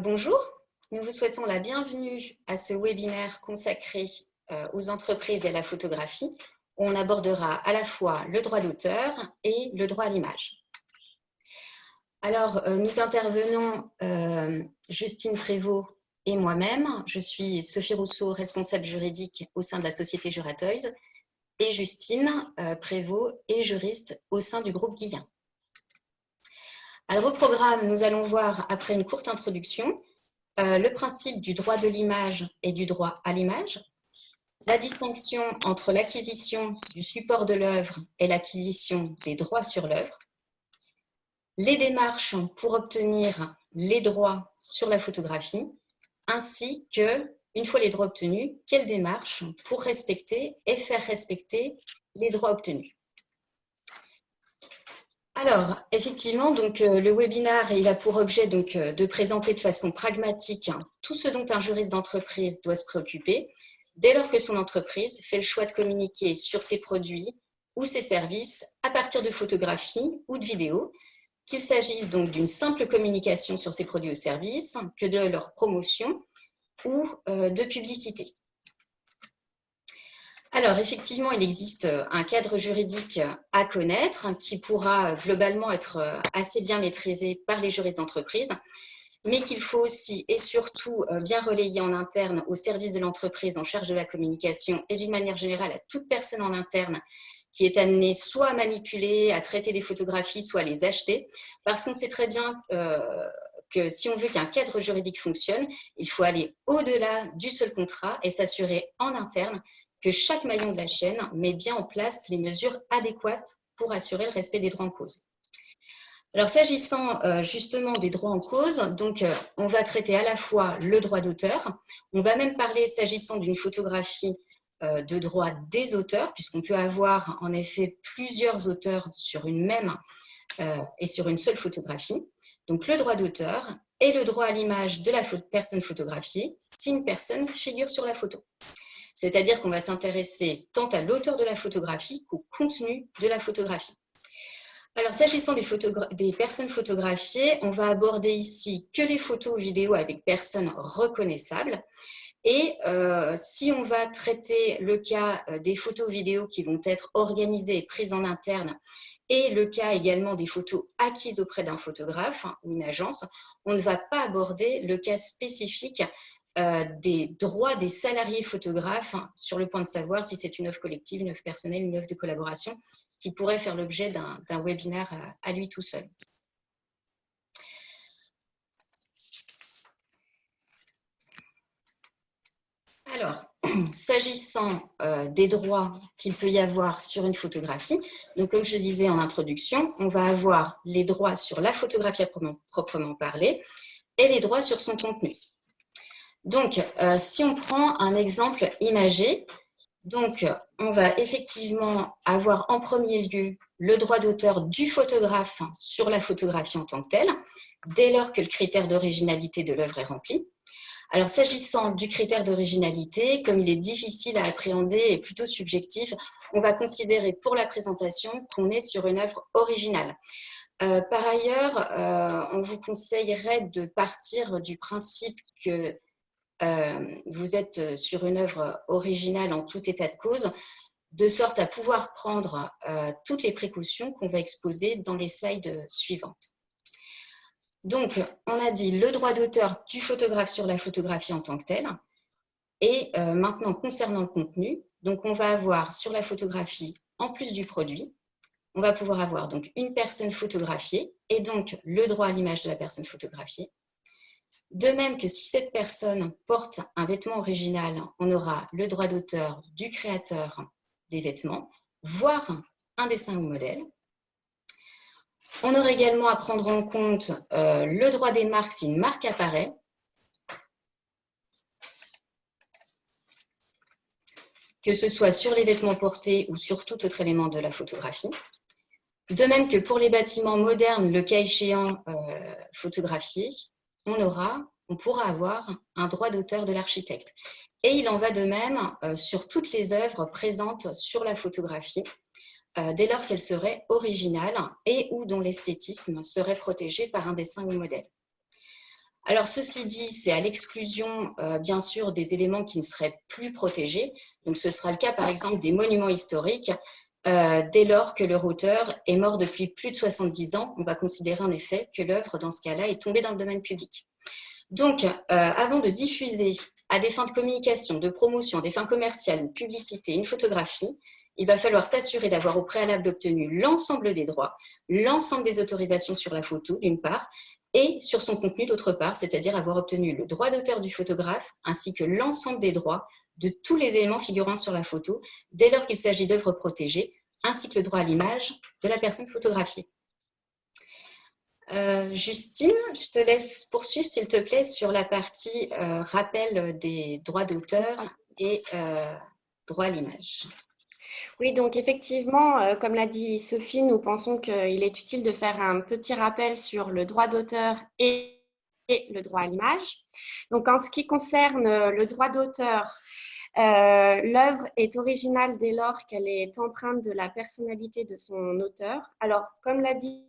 Bonjour, nous vous souhaitons la bienvenue à ce webinaire consacré aux entreprises et à la photographie, où on abordera à la fois le droit d'auteur et le droit à l'image. Alors, nous intervenons, Justine Prévost et moi-même. Je suis Sophie Rousseau, responsable juridique au sein de la société Juratoys, et Justine Prévost est juriste au sein du groupe Guillain. Alors, au programme, nous allons voir, après une courte introduction, le principe du droit de l'image et du droit à l'image, la distinction entre l'acquisition du support de l'œuvre et l'acquisition des droits sur l'œuvre, les démarches pour obtenir les droits sur la photographie, ainsi que, une fois les droits obtenus, quelles démarches pour respecter et faire respecter les droits obtenus. Alors, effectivement, donc, le webinaire il a pour objet donc, de présenter de façon pragmatique tout ce dont un juriste d'entreprise doit se préoccuper dès lors que son entreprise fait le choix de communiquer sur ses produits ou ses services à partir de photographies ou de vidéos, qu'il s'agisse donc d'une simple communication sur ses produits ou services, que de leur promotion ou de publicité. Alors, effectivement, il existe un cadre juridique à connaître qui pourra globalement être assez bien maîtrisé par les juristes d'entreprise, mais qu'il faut aussi et surtout bien relayer en interne au service de l'entreprise en charge de la communication et d'une manière générale à toute personne en interne qui est amenée soit à manipuler, à traiter des photographies, soit à les acheter, parce qu'on sait très bien que si on veut qu'un cadre juridique fonctionne, il faut aller au-delà du seul contrat et s'assurer en interne que chaque maillon de la chaîne met bien en place les mesures adéquates pour assurer le respect des droits en cause. Alors, s'agissant justement des droits en cause, donc, on va traiter à la fois le droit d'auteur, on va même parler, s'agissant d'une photographie, de droit des auteurs, puisqu'on peut avoir en effet plusieurs auteurs sur une même et sur une seule photographie. Donc, le droit d'auteur et le droit à l'image de la personne photographiée si une personne figure sur la photo. C'est-à-dire qu'on va s'intéresser tant à l'auteur de la photographie qu'au contenu de la photographie. Alors, s'agissant des personnes photographiées, on va aborder ici que les photos ou vidéos avec personnes reconnaissables. Et si on va traiter le cas des photos ou vidéos qui vont être organisées et prises en interne, et le cas également des photos acquises auprès d'un photographe ou une agence, on ne va pas aborder le cas spécifique des droits des salariés photographes sur le point de savoir si c'est une œuvre collective, une œuvre personnelle, une œuvre de collaboration qui pourrait faire l'objet d'un webinaire à lui tout seul. Alors, s'agissant des droits qu'il peut y avoir sur une photographie, donc comme je le disais en introduction, on va avoir les droits sur la photographie proprement parler et les droits sur son contenu. Donc, si on prend un exemple imagé, donc, on va effectivement avoir en premier lieu le droit d'auteur du photographe sur la photographie en tant que telle, dès lors que le critère d'originalité de l'œuvre est rempli. Alors, s'agissant du critère d'originalité, comme il est difficile à appréhender et plutôt subjectif, on va considérer pour la présentation qu'on est sur une œuvre originale. Par ailleurs, on vous conseillerait de partir du principe que vous êtes sur une œuvre originale en tout état de cause, de sorte à pouvoir prendre toutes les précautions qu'on va exposer dans les slides suivantes. Donc, on a dit le droit d'auteur du photographe sur la photographie en tant que telle. Et maintenant, concernant le contenu, donc on va avoir sur la photographie, en plus du produit, on va pouvoir avoir donc une personne photographiée et donc le droit à l'image de la personne photographiée. De même que si cette personne porte un vêtement original, on aura le droit d'auteur du créateur des vêtements, voire un dessin ou modèle. On aura également à prendre en compte le droit des marques si une marque apparaît. Que ce soit sur les vêtements portés ou sur tout autre élément de la photographie. De même que pour les bâtiments modernes, le cas échéant photographié, on pourra avoir un droit d'auteur de l'architecte. Et il en va de même sur toutes les œuvres présentes sur la photographie, dès lors qu'elles seraient originales et ou dont l'esthétisme serait protégé par un dessin ou modèle. Alors, ceci dit, c'est à l'exclusion, bien sûr, des éléments qui ne seraient plus protégés. Donc, ce sera le cas, par exemple, des monuments historiques. Dès lors que leur auteur est mort depuis plus de 70 ans, on va considérer en effet que l'œuvre, dans ce cas-là, est tombée dans le domaine public. Donc, avant de diffuser à des fins de communication, de promotion, des fins commerciales ou de publicité une photographie, il va falloir s'assurer d'avoir au préalable obtenu l'ensemble des droits, l'ensemble des autorisations sur la photo, d'une part, et sur son contenu, d'autre part, c'est-à-dire avoir obtenu le droit d'auteur du photographe ainsi que l'ensemble des droits de tous les éléments figurant sur la photo, dès lors qu'il s'agit d'œuvres protégées, ainsi que le droit à l'image de la personne photographiée. Justine, je te laisse poursuivre, s'il te plaît, sur la partie rappel des droits d'auteur et droit à l'image. Oui, donc effectivement, comme l'a dit Sophie, nous pensons qu'il est utile de faire un petit rappel sur le droit d'auteur et le droit à l'image. Donc, en ce qui concerne le droit d'auteur, l'œuvre est originale dès lors qu'elle est empreinte de la personnalité de son auteur. Alors, comme l'a dit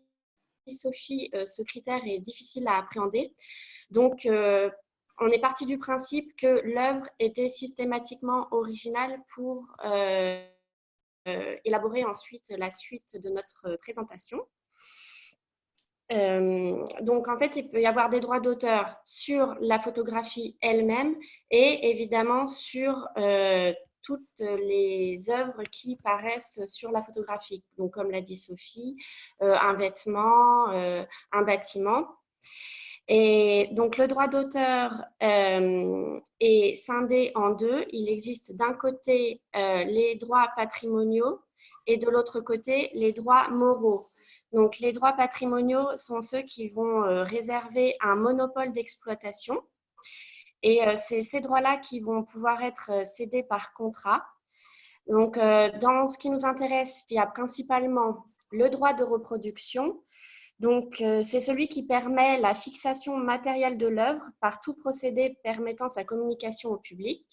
Sophie, ce critère est difficile à appréhender. Donc, on est parti du principe que l'œuvre était systématiquement originale pour élaborer ensuite la suite de notre présentation. Donc, en fait, il peut y avoir des droits d'auteur sur la photographie elle-même et évidemment sur toutes les œuvres qui paraissent sur la photographie. Donc, comme l'a dit Sophie, un vêtement, un bâtiment. Et donc, le droit d'auteur est scindé en deux. Il existe d'un côté les droits patrimoniaux et de l'autre côté les droits moraux. Donc, les droits patrimoniaux sont ceux qui vont réserver un monopole d'exploitation. Et c'est ces droits-là qui vont pouvoir être cédés par contrat. Donc, dans ce qui nous intéresse, il y a principalement le droit de reproduction. Donc, c'est celui qui permet la fixation matérielle de l'œuvre par tout procédé permettant sa communication au public.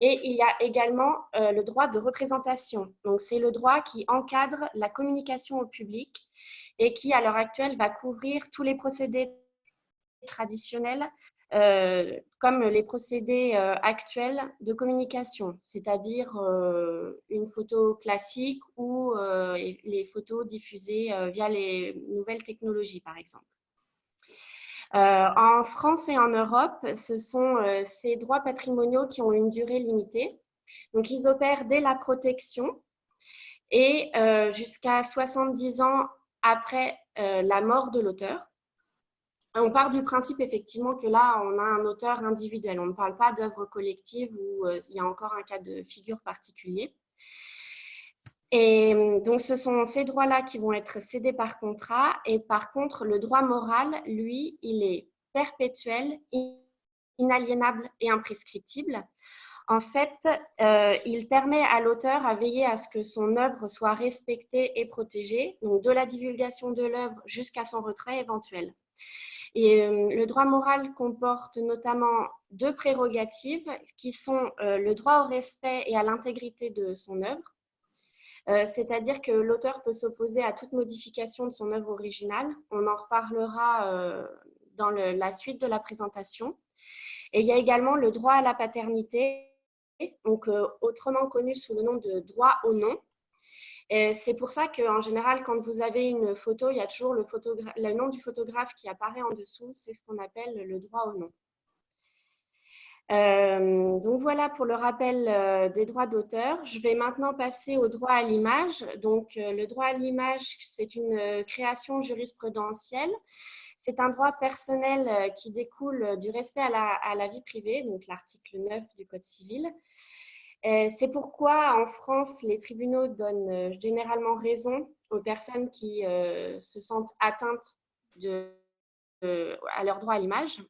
Et il y a également le droit de représentation. Donc, c'est le droit qui encadre la communication au public et qui, à l'heure actuelle, va couvrir tous les procédés traditionnels comme les procédés actuels de communication, c'est-à-dire une photo classique ou les photos diffusées via les nouvelles technologies, par exemple. En France et en Europe, ce sont ces droits patrimoniaux qui ont une durée limitée. Donc, ils opèrent dès la protection et jusqu'à 70 ans après la mort de l'auteur. On part du principe effectivement que là, on a un auteur individuel. On ne parle pas d'œuvre collective où il y a encore un cas de figure particulier. Et donc, ce sont ces droits-là qui vont être cédés par contrat. Et par contre, le droit moral, lui, il est perpétuel, inaliénable et imprescriptible. En fait, il permet à l'auteur à veiller à ce que son œuvre soit respectée et protégée, donc de la divulgation de l'œuvre jusqu'à son retrait éventuel. Et le droit moral comporte notamment deux prérogatives qui sont le droit au respect et à l'intégrité de son œuvre. C'est-à-dire que l'auteur peut s'opposer à toute modification de son œuvre originale. On en reparlera dans la suite de la présentation. Et il y a également le droit à la paternité, donc autrement connu sous le nom de droit au nom. C'est pour ça qu'en général, quand vous avez une photo, il y a toujours le nom du photographe qui apparaît en dessous. C'est ce qu'on appelle le droit au nom. Donc voilà pour le rappel des droits d'auteur. Je vais maintenant passer au droit à l'image. Donc le droit à l'image, c'est une création jurisprudentielle. C'est un droit personnel qui découle du respect à la vie privée, donc l'article 9 du Code civil. C'est pourquoi en France, les tribunaux donnent généralement raison aux personnes qui se sentent atteintes à leur droit à l'image.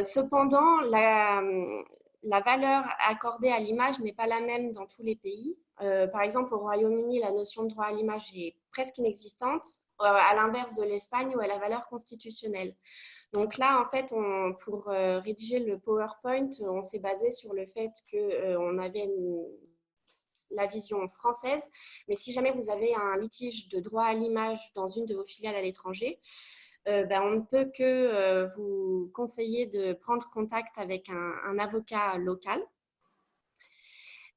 Cependant, la valeur accordée à l'image n'est pas la même dans tous les pays. Par exemple, au Royaume-Uni, la notion de droit à l'image est presque inexistante, à l'inverse de l'Espagne où elle a valeur constitutionnelle. Donc là, en fait, pour rédiger le PowerPoint, on s'est basé sur le fait qu'on avait la vision française. Mais si jamais vous avez un litige de droit à l'image dans une de vos filiales à l'étranger, on ne peut que vous conseiller de prendre contact avec un avocat local.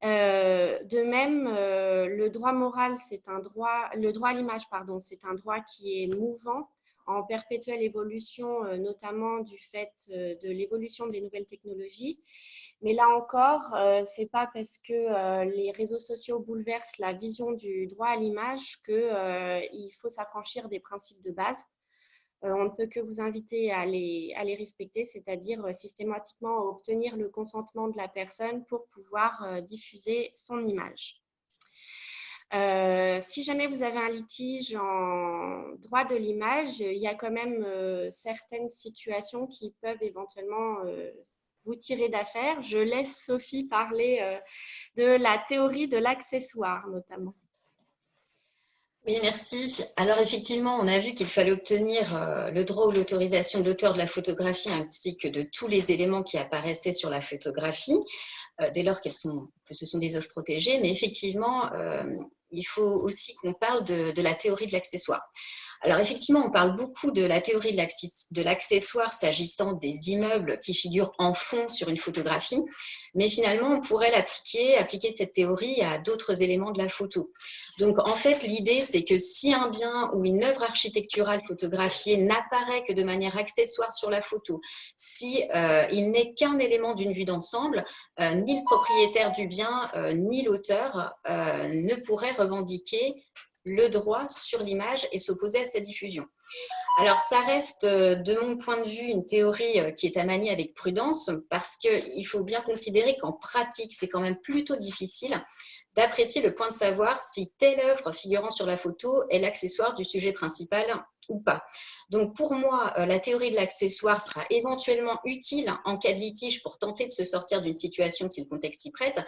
De même, le droit moral, le droit à l'image, pardon, c'est un droit qui est mouvant, en perpétuelle évolution, notamment du fait de l'évolution des nouvelles technologies. Mais là encore, ce n'est pas parce que les réseaux sociaux bouleversent la vision du droit à l'image qu'il faut s'affranchir des principes de base. On ne peut que vous inviter à les respecter, c'est-à-dire systématiquement obtenir le consentement de la personne pour pouvoir diffuser son image. Si jamais vous avez un litige en droit de l'image, il y a quand même certaines situations qui peuvent éventuellement vous tirer d'affaire. Je laisse Sophie parler de la théorie de l'accessoire notamment. Oui, merci. Alors effectivement, on a vu qu'il fallait obtenir le droit ou l'autorisation de l'auteur de la photographie ainsi que de tous les éléments qui apparaissaient sur la photographie, dès lors que ce sont des œuvres protégées. Mais effectivement, il faut aussi qu'on parle de la théorie de l'accessoire. Alors effectivement, on parle beaucoup de la théorie de l'accessoire s'agissant des immeubles qui figurent en fond sur une photographie, mais finalement, on pourrait appliquer cette théorie à d'autres éléments de la photo. Donc en fait, l'idée, c'est que si un bien ou une œuvre architecturale photographiée n'apparaît que de manière accessoire sur la photo, si il n'est qu'un élément d'une vue d'ensemble, ni le propriétaire du bien, ni l'auteur ne pourraient revendiquer le droit sur l'image et s'opposer à sa diffusion. Alors, ça reste, de mon point de vue, une théorie qui est à manier avec prudence parce qu'il faut bien considérer qu'en pratique, c'est quand même plutôt difficile d'apprécier le point de savoir si telle œuvre figurant sur la photo est l'accessoire du sujet principal ou pas. Donc pour moi, la théorie de l'accessoire sera éventuellement utile en cas de litige pour tenter de se sortir d'une situation si le contexte s'y prête,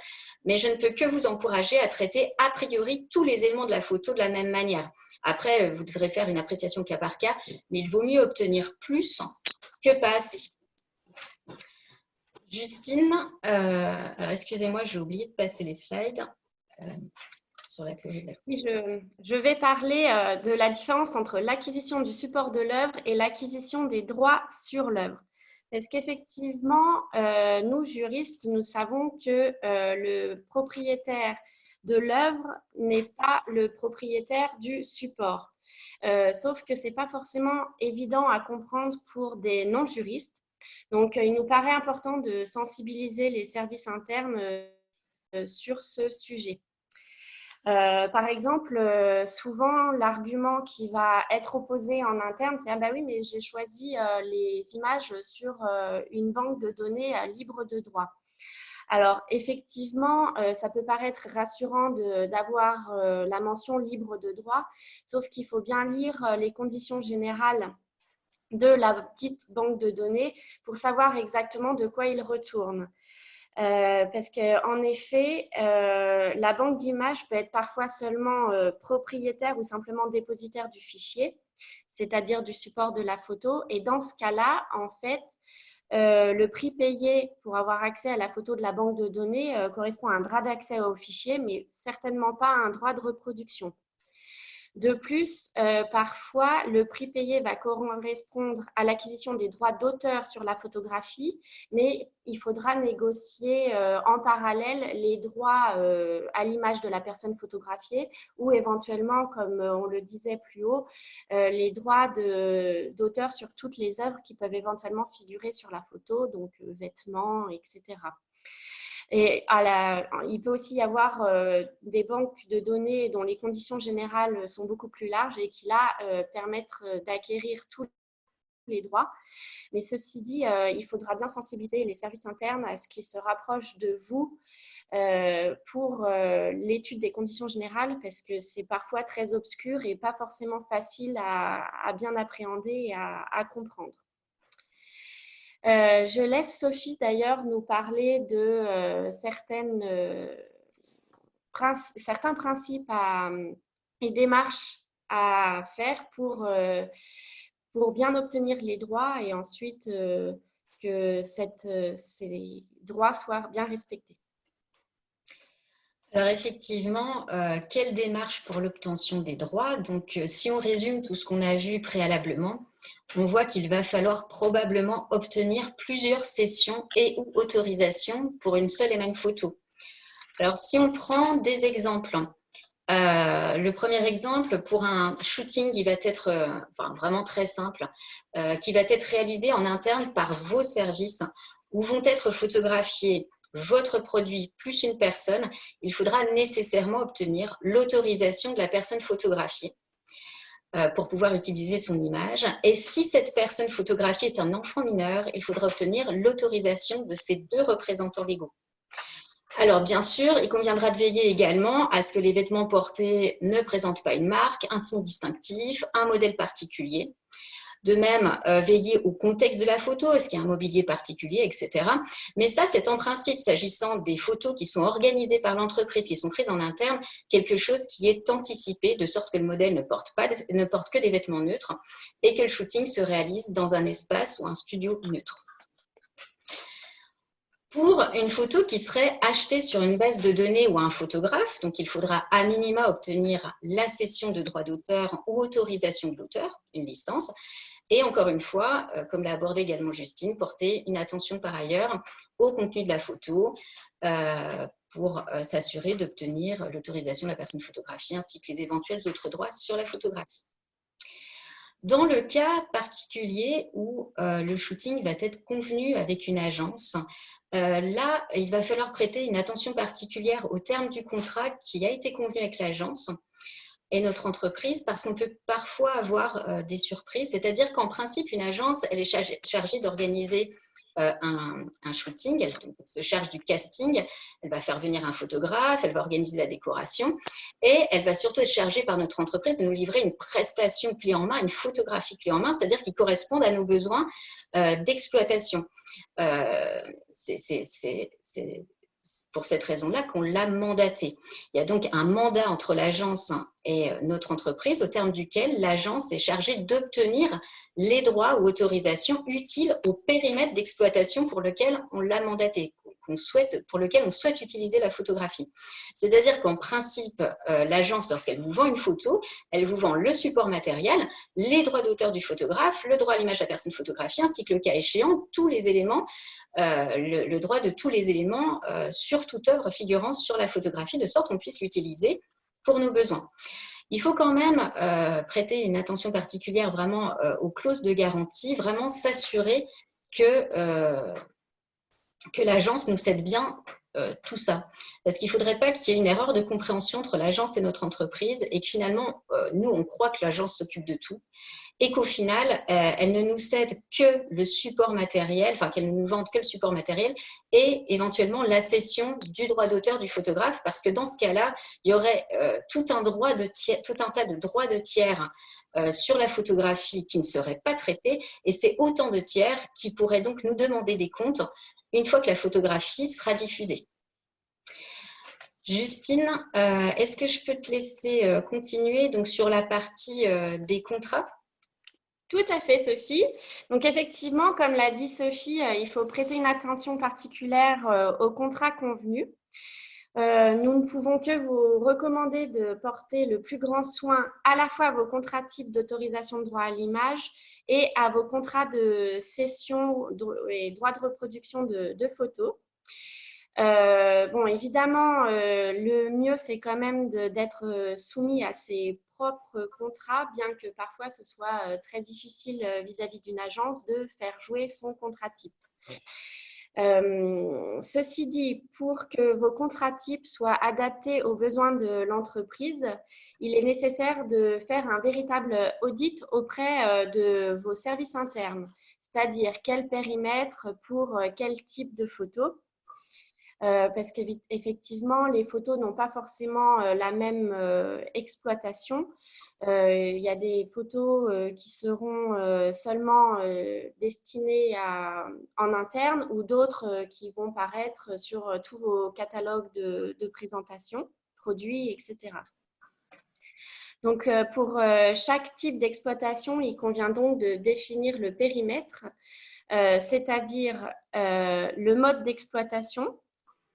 mais je ne peux que vous encourager à traiter a priori tous les éléments de la photo de la même manière. Après, vous devrez faire une appréciation cas par cas, mais il vaut mieux obtenir plus que pas assez. Justine, alors excusez-moi, j'ai oublié de passer les slides. Sur la théorie de l'accessoire. Je vais parler de la différence entre l'acquisition du support de l'œuvre et l'acquisition des droits sur l'œuvre. Parce qu'effectivement, nous, juristes, nous savons que le propriétaire de l'œuvre n'est pas le propriétaire du support. Sauf que ce n'est pas forcément évident à comprendre pour des non-juristes. Donc, il nous paraît important de sensibiliser les services internes sur ce sujet. Par exemple, souvent, l'argument qui va être opposé en interne, c'est « Ah bah oui, mais j'ai choisi les images sur une banque de données libre de droit ». Alors, effectivement, ça peut paraître rassurant d'avoir la mention libre de droit, sauf qu'il faut bien lire les conditions générales de la petite banque de données pour savoir exactement de quoi il retourne. Parce qu'en effet, la banque d'images peut être parfois seulement propriétaire ou simplement dépositaire du fichier, c'est-à-dire du support de la photo. Et dans ce cas-là, en fait, le prix payé pour avoir accès à la photo de la banque de données correspond à un droit d'accès au fichier, mais certainement pas à un droit de reproduction. De plus, parfois, le prix payé va correspondre à l'acquisition des droits d'auteur sur la photographie, mais il faudra négocier en parallèle les droits à l'image de la personne photographiée ou éventuellement, comme on le disait plus haut, les droits d'auteur sur toutes les œuvres qui peuvent éventuellement figurer sur la photo, donc vêtements, etc. Et il peut aussi y avoir des banques de données dont les conditions générales sont beaucoup plus larges et qui, là, permettent d'acquérir tous les droits. Mais ceci dit, il faudra bien sensibiliser les services internes à ce qu'ils se rapprochent de vous pour l'étude des conditions générales parce que c'est parfois très obscur et pas forcément facile à bien appréhender et à comprendre. Je laisse Sophie d'ailleurs nous parler de certains principes et démarches à faire pour bien obtenir les droits et ensuite que ces droits soient bien respectés. Alors effectivement, quelle démarche pour l'obtention des droits? Donc si on résume tout ce qu'on a vu préalablement, on voit qu'il va falloir probablement obtenir plusieurs sessions et ou autorisations pour une seule et même photo. Alors, si on prend des exemples, le premier exemple, pour un shooting, il va être vraiment très simple, qui va être réalisé en interne par vos services, où vont être photographiés votre produit plus une personne, il faudra nécessairement obtenir l'autorisation de la personne photographiée pour pouvoir utiliser son image. Et si cette personne photographiée est un enfant mineur, il faudra obtenir l'autorisation de ces deux représentants légaux. Alors, bien sûr, il conviendra de veiller également à ce que les vêtements portés ne présentent pas une marque, un signe distinctif, un modèle particulier. De même, veiller au contexte de la photo, est-ce qu'il y a un mobilier particulier, etc. Mais ça, c'est en principe, s'agissant des photos qui sont organisées par l'entreprise, qui sont prises en interne, quelque chose qui est anticipé, de sorte que le modèle ne porte que des vêtements neutres et que le shooting se réalise dans un espace ou un studio neutre. Pour une photo qui serait achetée sur une base de données ou un photographe, donc il faudra à minima obtenir la cession de droits d'auteur ou autorisation de l'auteur, une licence. Et encore une fois, comme l'a abordé également Justine, porter une attention par ailleurs au contenu de la photo pour s'assurer d'obtenir l'autorisation de la personne photographiée ainsi que les éventuels autres droits sur la photographie. Dans le cas particulier où le shooting va être convenu avec une agence, là, il va falloir prêter une attention particulière au terme du contrat qui a été convenu avec l'agence et notre entreprise, parce qu'on peut parfois avoir des surprises. C'est-à-dire qu'en principe, une agence, elle est chargée d'organiser un shooting, elle se charge du casting, elle va faire venir un photographe, elle va organiser la décoration et elle va surtout être chargée par notre entreprise de nous livrer une prestation clé en main, une photographie clé en main, c'est-à-dire qui correspondent à nos besoins d'exploitation. C'est pour cette raison-là qu'on l'a mandaté. Il y a donc un mandat entre l'agence et notre entreprise, au terme duquel l'agence est chargée d'obtenir les droits ou autorisations utiles au périmètre d'exploitation pour lequel on l'a mandaté, pour lequel on souhaite utiliser la photographie. C'est-à-dire qu'en principe, l'agence, lorsqu'elle vous vend une photo, elle vous vend le support matériel, les droits d'auteur du photographe, le droit à l'image de la personne photographiée, ainsi que le cas échéant, tous les éléments, le droit de tous les éléments sur toute œuvre figurant sur la photographie, de sorte qu'on puisse l'utiliser pour nos besoins. Il faut quand même prêter une attention particulière vraiment aux clauses de garantie, vraiment s'assurer que l'agence nous cède bien tout ça. Parce qu'il ne faudrait pas qu'il y ait une erreur de compréhension entre l'agence et notre entreprise et que finalement, nous, on croit que l'agence s'occupe de tout et qu'au final, elle ne nous cède que le support matériel, enfin qu'elle ne nous vende que le support matériel et éventuellement la cession du droit d'auteur du photographe, parce que dans ce cas-là, il y aurait tout un tas de droits de tiers sur la photographie qui ne seraient pas traités, et c'est autant de tiers qui pourraient donc nous demander des comptes une fois que la photographie sera diffusée. Justine, est-ce que je peux te laisser continuer donc, sur la partie des contrats ? Tout à fait, Sophie. Donc, effectivement, comme l'a dit Sophie, il faut prêter une attention particulière aux contrats convenus. Nous ne pouvons que vous recommander de porter le plus grand soin à la fois à vos contrats types d'autorisation de droit à l'image et à vos contrats de cession et droit de reproduction de photos. Bon, évidemment, le mieux, c'est quand même d'être soumis à ses propres contrats, bien que parfois ce soit très difficile vis-à-vis d'une agence de faire jouer son contrat type. Ceci dit, pour que vos contrats types soient adaptés aux besoins de l'entreprise, il est nécessaire de faire un véritable audit auprès de vos services internes, c'est-à-dire quel périmètre pour quel type de photos. Parce qu'effectivement, les photos n'ont pas forcément la même exploitation. Il y a des photos qui seront seulement destinées en interne ou d'autres qui vont paraître sur tous vos catalogues de présentation, produits, etc. Donc, pour chaque type d'exploitation, il convient donc de définir le périmètre, c'est-à-dire le mode d'exploitation.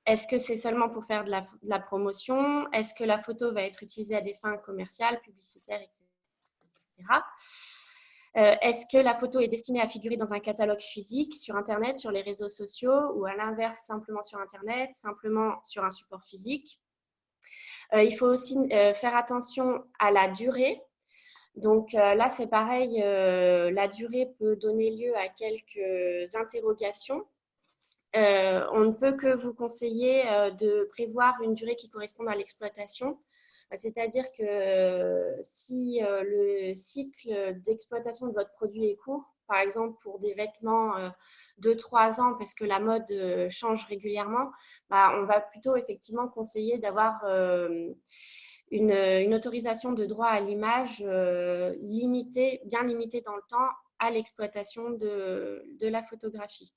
Est-ce que c'est seulement pour faire de la promotion? Est-ce que la photo va être utilisée à des fins commerciales, publicitaires, etc. Est-ce que la photo est destinée à figurer dans un catalogue physique, sur Internet, sur les réseaux sociaux, ou à l'inverse, simplement sur Internet, simplement sur un support physique? Il faut aussi faire attention à la durée. Donc là, c'est pareil, la durée peut donner lieu à quelques interrogations. On ne peut que vous conseiller de prévoir une durée qui corresponde à l'exploitation. C'est-à-dire que si le cycle d'exploitation de votre produit est court, par exemple pour des vêtements de 3 ans, parce que la mode change régulièrement, on va plutôt effectivement conseiller d'avoir une autorisation de droit à l'image bien limitée dans le temps à l'exploitation de la photographie.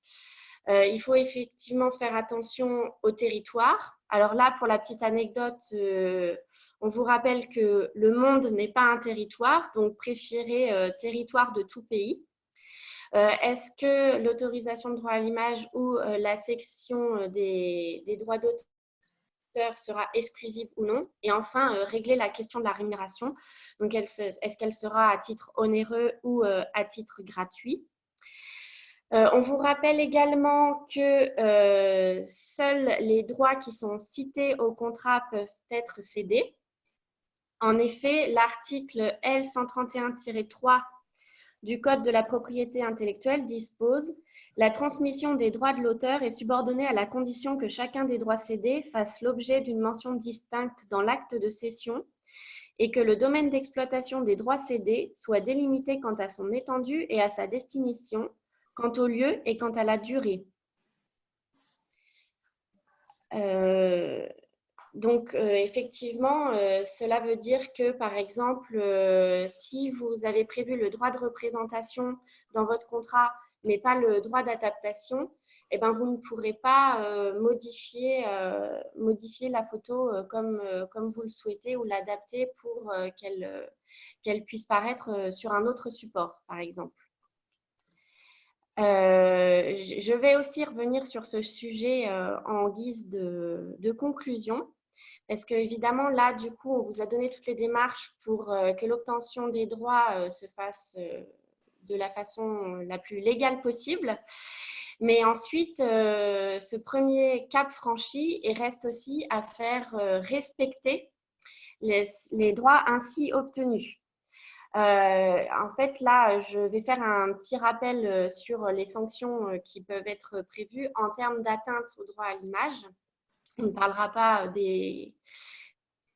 Il faut effectivement faire attention au territoire. Alors là, pour la petite anecdote, on vous rappelle que le monde n'est pas un territoire, donc préférez territoire de tout pays. Est-ce que l'autorisation de droit à l'image ou la section des droits d'auteur sera exclusive ou non? Et enfin, régler la question de la rémunération. Donc, est-ce qu'elle sera à titre onéreux ou à titre gratuit? On vous rappelle également que seuls les droits qui sont cités au contrat peuvent être cédés. En effet, l'article L131-3 du Code de la propriété intellectuelle dispose « La transmission des droits de l'auteur est subordonnée à la condition que chacun des droits cédés fasse l'objet d'une mention distincte dans l'acte de cession et que le domaine d'exploitation des droits cédés soit délimité quant à son étendue et à sa destination, quant au lieu et quant à la durée. » Donc, effectivement, cela veut dire que, par exemple, si vous avez prévu le droit de représentation dans votre contrat, mais pas le droit d'adaptation, eh ben, vous ne pourrez pas modifier la photo comme vous le souhaitez ou l'adapter pour qu'elle puisse paraître sur un autre support, par exemple. Je vais aussi revenir sur ce sujet en guise de conclusion. Parce qu'évidemment, là, du coup, on vous a donné toutes les démarches pour que l'obtention des droits se fasse de la façon la plus légale possible. Mais ensuite, ce premier cap franchi, il reste aussi à faire respecter les droits ainsi obtenus. En fait, là, je vais faire un petit rappel sur les sanctions qui peuvent être prévues en termes d'atteinte au droit à l'image. On ne parlera pas des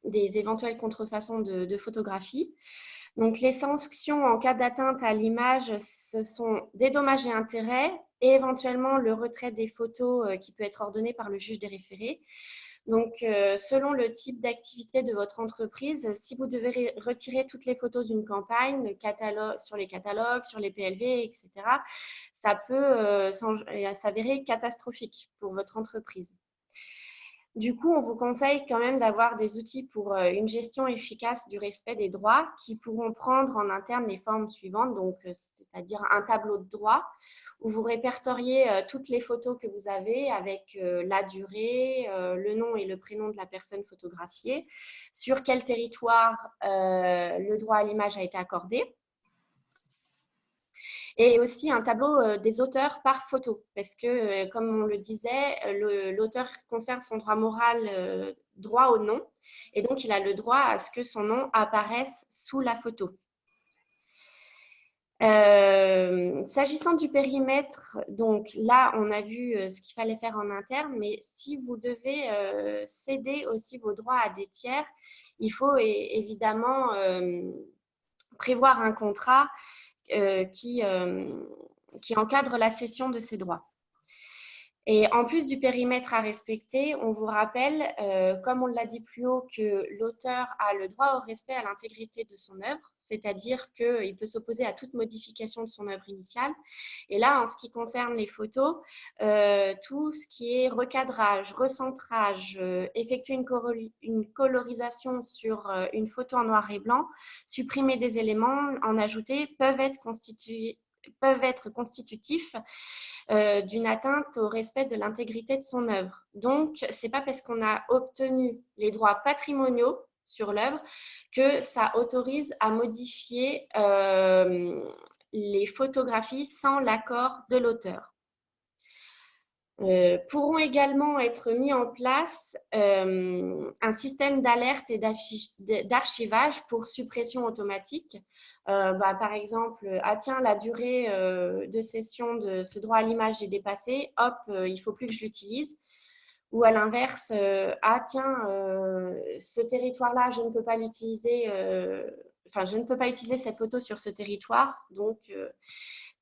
éventuelles contrefaçons de photographie. Donc, les sanctions en cas d'atteinte à l'image, ce sont des dommages et intérêts et éventuellement le retrait des photos qui peut être ordonné par le juge des référés. Donc, selon le type d'activité de votre entreprise, si vous devez retirer toutes les photos d'une campagne, sur les catalogues, sur les PLV, etc., ça peut s'avérer catastrophique pour votre entreprise. Du coup, on vous conseille quand même d'avoir des outils pour une gestion efficace du respect des droits qui pourront prendre en interne les formes suivantes, donc c'est-à-dire un tableau de droits où vous répertoriez toutes les photos que vous avez avec la durée, le nom et le prénom de la personne photographiée, sur quel territoire le droit à l'image a été accordé. Et aussi un tableau des auteurs par photo, parce que, comme on le disait, l'auteur conserve son droit moral, droit au nom, et donc il a le droit à ce que son nom apparaisse sous la photo. S'agissant du périmètre, donc là, on a vu ce qu'il fallait faire en interne, mais si vous devez céder aussi vos droits à des tiers, il faut évidemment prévoir un contrat qui encadre la cession de ces droits. Et en plus du périmètre à respecter, on vous rappelle, comme on l'a dit plus haut, que l'auteur a le droit au respect à l'intégrité de son œuvre, c'est-à-dire qu'il peut s'opposer à toute modification de son œuvre initiale. Et là, en ce qui concerne les photos, tout ce qui est recadrage, recentrage, effectuer une colorisation sur une photo en noir et blanc, supprimer des éléments, en ajouter, peuvent être constitutifs d'une atteinte au respect de l'intégrité de son œuvre. Donc, ce n'est pas parce qu'on a obtenu les droits patrimoniaux sur l'œuvre que ça autorise à modifier les photographies sans l'accord de l'auteur. Pourront également être mis en place un système d'alerte et d'archivage pour suppression automatique. Par exemple, ah tiens, la durée de cession de ce droit à l'image est dépassée, hop, il ne faut plus que je l'utilise. Ou à l'inverse, ah tiens, ce territoire-là, je ne peux pas l'utiliser, je ne peux pas utiliser cette photo sur ce territoire, donc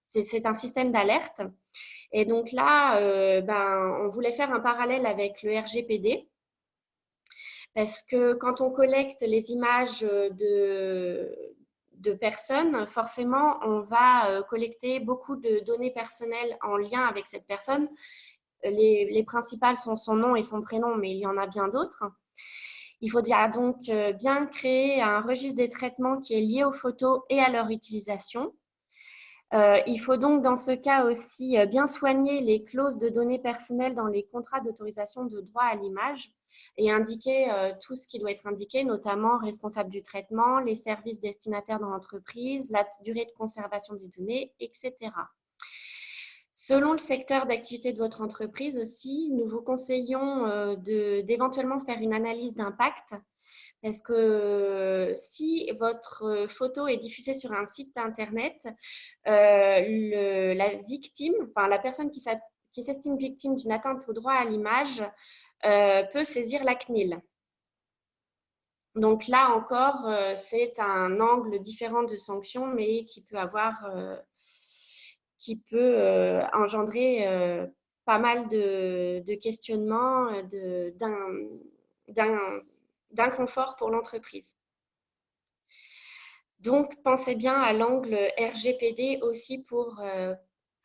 c'est un système d'alerte. Et donc là, on voulait faire un parallèle avec le RGPD parce que quand on collecte les images de personnes, forcément, on va collecter beaucoup de données personnelles en lien avec cette personne. Les principales sont son nom et son prénom, mais il y en a bien d'autres. Il faudra donc bien créer un registre des traitements qui est lié aux photos et à leur utilisation. Il faut donc dans ce cas aussi bien soigner les clauses de données personnelles dans les contrats d'autorisation de droit à l'image et indiquer tout ce qui doit être indiqué, notamment responsable du traitement, les services destinataires dans l'entreprise, la durée de conservation des données, etc. Selon le secteur d'activité de votre entreprise aussi, nous vous conseillons d'éventuellement faire une analyse d'impact. Parce que si votre photo est diffusée sur un site internet, la victime, enfin la personne qui s'estime victime d'une atteinte au droit à l'image peut saisir la CNIL. Donc là encore, c'est un angle différent de sanction, mais qui peut engendrer pas mal de questionnements, d'inconfort pour l'entreprise. Donc, pensez bien à l'angle RGPD aussi pour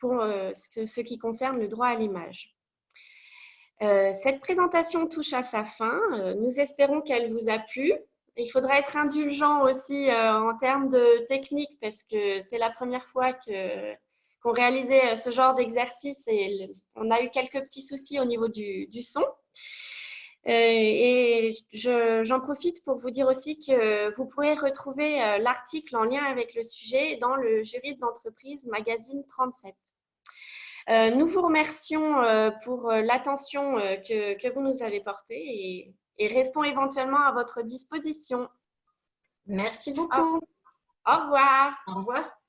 ce qui concerne le droit à l'image. Cette présentation touche à sa fin. Nous espérons qu'elle vous a plu. Il faudra être indulgent aussi en termes de technique parce que c'est la première fois qu'on réalisait ce genre d'exercice et on a eu quelques petits soucis au niveau du son. Et j'en profite pour vous dire aussi que vous pourrez retrouver l'article en lien avec le sujet dans le Juriste d'entreprise magazine 37. Nous vous remercions pour l'attention que vous nous avez portée et restons éventuellement à votre disposition. Merci beaucoup. Au revoir. Au revoir.